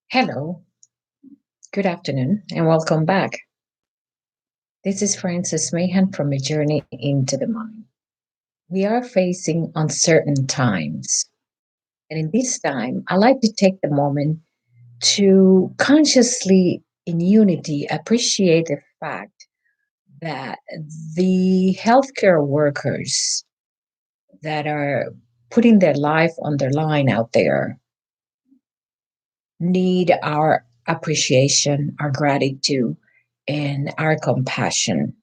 Hello, good afternoon, and welcome back. This is Frances Mahan from A Journey into the Mind. We are facing uncertain times, and in this time, I like to take the moment to consciously, in unity, appreciate the fact that the healthcare workers that are putting their life on the line out there need our appreciation, our gratitude, and our compassion.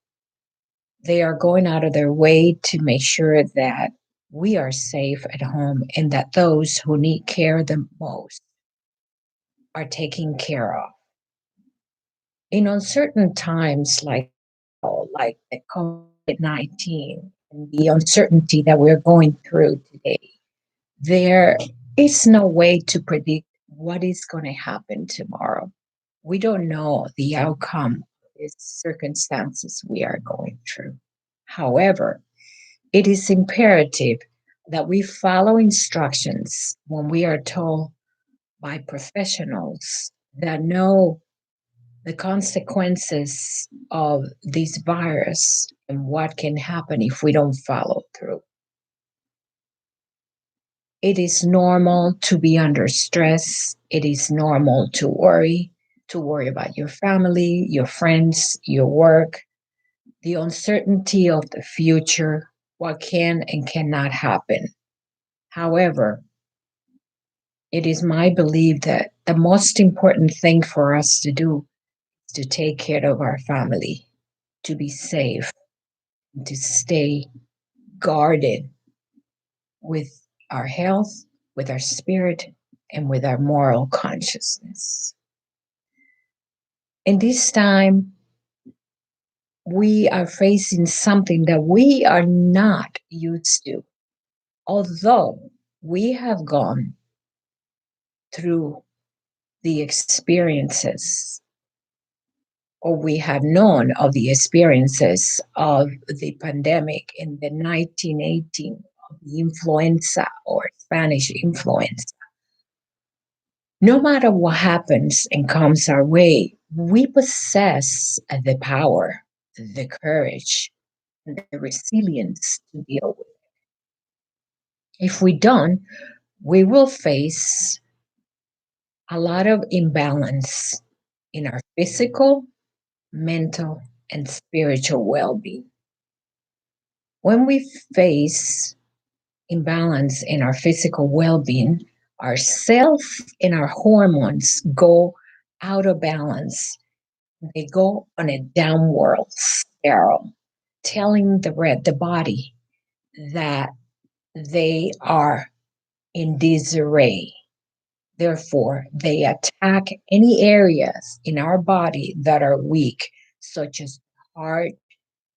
They are going out of their way to make sure that we are safe at home and that those who need care the most are taken care of. In uncertain times like the COVID-19 and the uncertainty that we're going through today, there is no way to predict what is going to happen tomorrow. We don't know the outcome of the circumstances we are going through. However, it is imperative that we follow instructions when we are told by professionals that know the consequences of this virus and what can happen if we don't follow through. It is normal to be under stress. It is normal to worry about your family, your friends, your work, the uncertainty of the future, what can and cannot happen. However, it is my belief that the most important thing for us to do is to take care of our family, to be safe, to stay guarded with our health, with our spirit, and with our moral consciousness. In this time, we are facing something that we are not used to. Although we have gone through the experiences, or we have known of the experiences of the pandemic in the 1918, of the influenza or Spanish influenza. No matter what happens and comes our way, we possess the power, the courage, and the resilience to deal with it. If we don't, we will face a lot of imbalance in our physical, mental, and spiritual well being. When we face imbalance in our physical well being, our cells and our hormones go out of balance. They go on a downward spiral, telling the body that they are in disarray. Therefore, they attack any areas in our body that are weak, such as heart,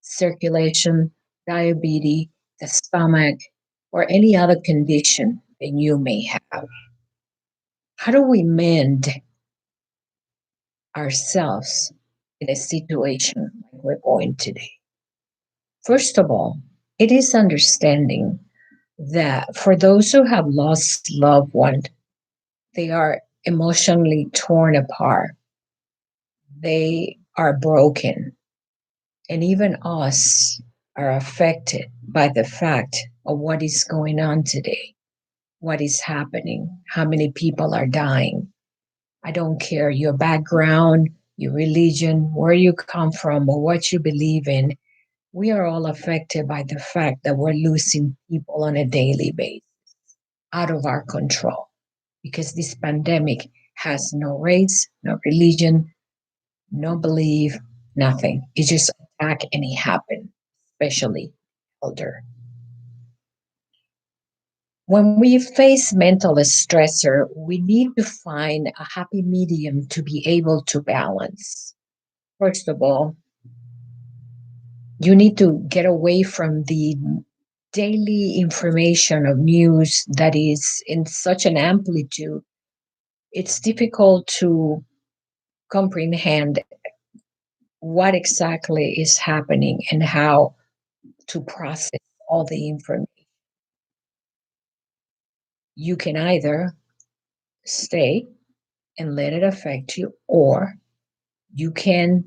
circulation, diabetes, the stomach, or any other condition that you may have. How do we mend ourselves in a situation like we're going today? First of all, it is understanding that for those who have lost loved ones, they are emotionally torn apart. They are broken. And even us are affected by the fact of what is going on today, what is happening, how many people are dying. I don't care your background, your religion, where you come from, or what you believe in. We are all affected by the fact that we're losing people on a daily basis out of our control because this pandemic has no race, no religion, no belief, nothing. It just attack and it happened, especially elder. When we face mental stressor, we need to find a happy medium to be able to balance. First of all, you need to get away from the daily information of news that is in such an amplitude. It's difficult to comprehend what exactly is happening and how to process all the information. You can either stay and let it affect you, or you can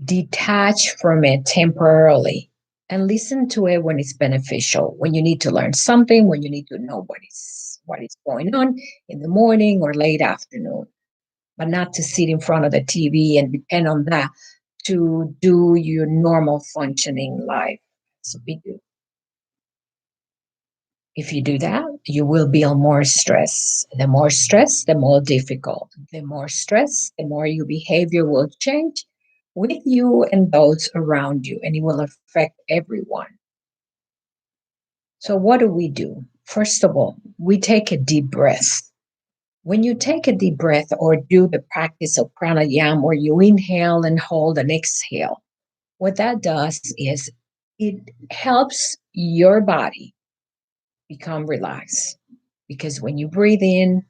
detach from it temporarily and listen to it when it's beneficial, when you need to learn something, when you need to know what is going on in the morning or late afternoon, but not to sit in front of the TV and depend on that to do your normal functioning life. So we do. If you do that, you will build more stress. The more stress, the more difficult. The more stress, the more your behavior will change with you and those around you, and it will affect everyone. So, what do we do? First of all, we take a deep breath. When you take a deep breath or do the practice of pranayama, where you inhale and hold and exhale, what that does is it helps your body become relaxed. Because when you breathe in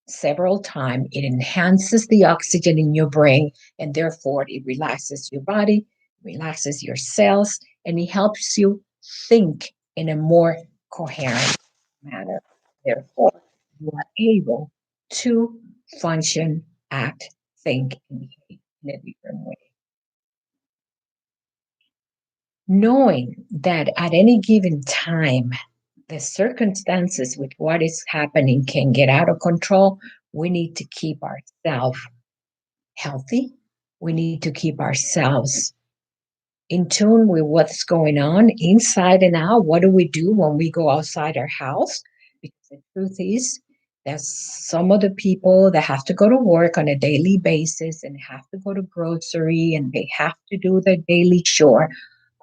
several times, it enhances the oxygen in your brain, and therefore it relaxes your body, relaxes your cells, and it helps you think in a more coherent manner. Therefore, you are able to function, act, think, and behave in a different way. Knowing that at any given time, the circumstances with what is happening can get out of control, we need to keep ourselves healthy. We need to keep ourselves in tune with what's going on inside and out. What do we do when we go outside our house? Because the truth is that some of the people that have to go to work on a daily basis and have to go to grocery and they have to do their daily chore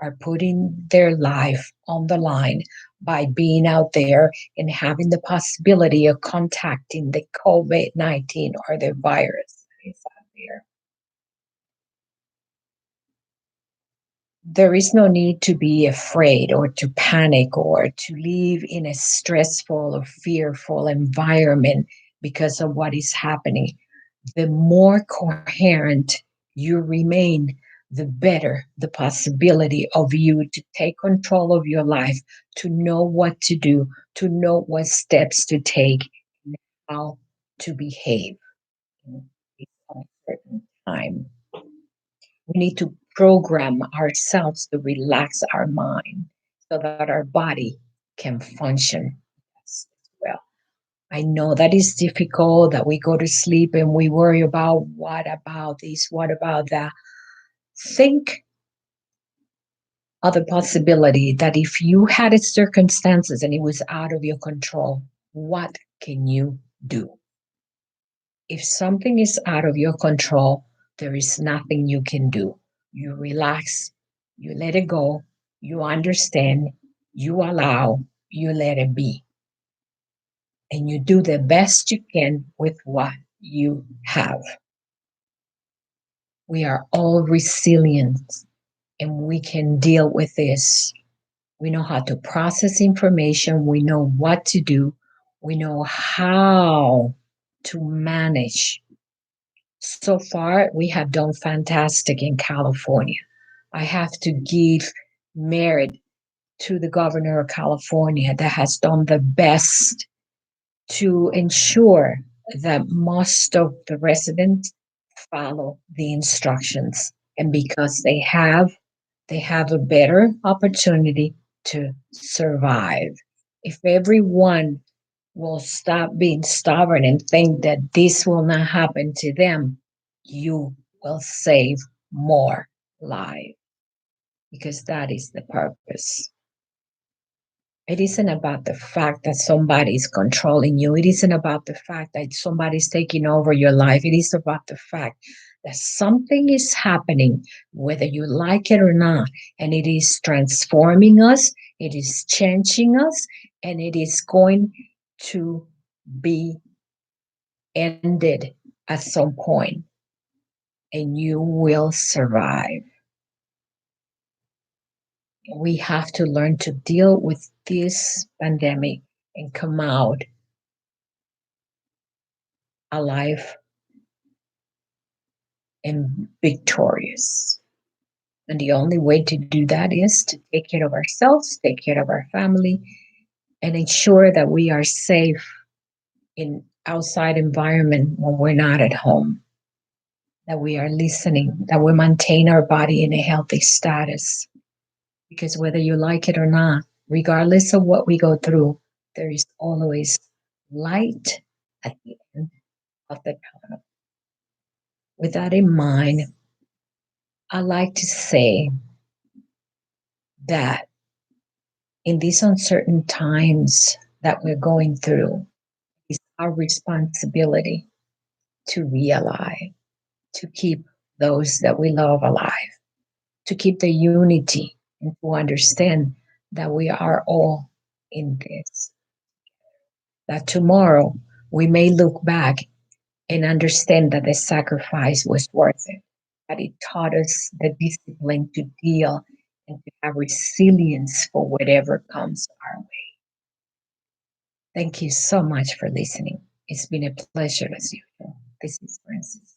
are putting their life on the line by being out there and having the possibility of contacting the COVID-19 or the virus that is out there. There is no need to be afraid or to panic or to live in a stressful or fearful environment because of what is happening. The more coherent you remain, the better the possibility of you to take control of your life, to know what to do, to know what steps to take, and how to behave in a certain time. We need to program ourselves to relax our mind so that our body can function as well. I know that is difficult, that we go to sleep and we worry about what about this, what about that. Think of the possibility that if you had a circumstances and it was out of your control, what can you do? If something is out of your control, there is nothing you can do. You relax, you let it go, you understand, you allow, you let it be. And you do the best you can with what you have. We are all resilient and we can deal with this. We know how to process information, we know what to do, we know how to manage. So far, we have done fantastic in California. I have to give merit to the governor of California that has done the best to ensure that most of the residents follow the instructions. And because they have a better opportunity to survive. If everyone will stop being stubborn and think that this will not happen to them, you will save more lives because that is the purpose. It isn't about the fact that somebody's controlling you. It isn't about the fact that somebody's taking over your life. It is about the fact that something is happening, whether you like it or not, and it is transforming us, it is changing us, and it is going to be ended at some point, and you will survive. We have to learn to deal with this pandemic and come out alive and victorious. And the only way to do that is to take care of ourselves, take care of our family, and ensure that we are safe in outside environment when we're not at home, that we are listening, that we maintain our body in a healthy status. Because whether you like it or not, regardless of what we go through, there is always light at the end of the tunnel. With that in mind, I like to say that in these uncertain times that we're going through, it's our responsibility to realize, to keep those that we love alive, to keep the unity, and to understand that we are all in this. That tomorrow we may look back and understand that the sacrifice was worth it, that it taught us the discipline to deal and to have resilience for whatever comes our way. Thank you so much for listening. It's been a pleasure as usual. This is Francis.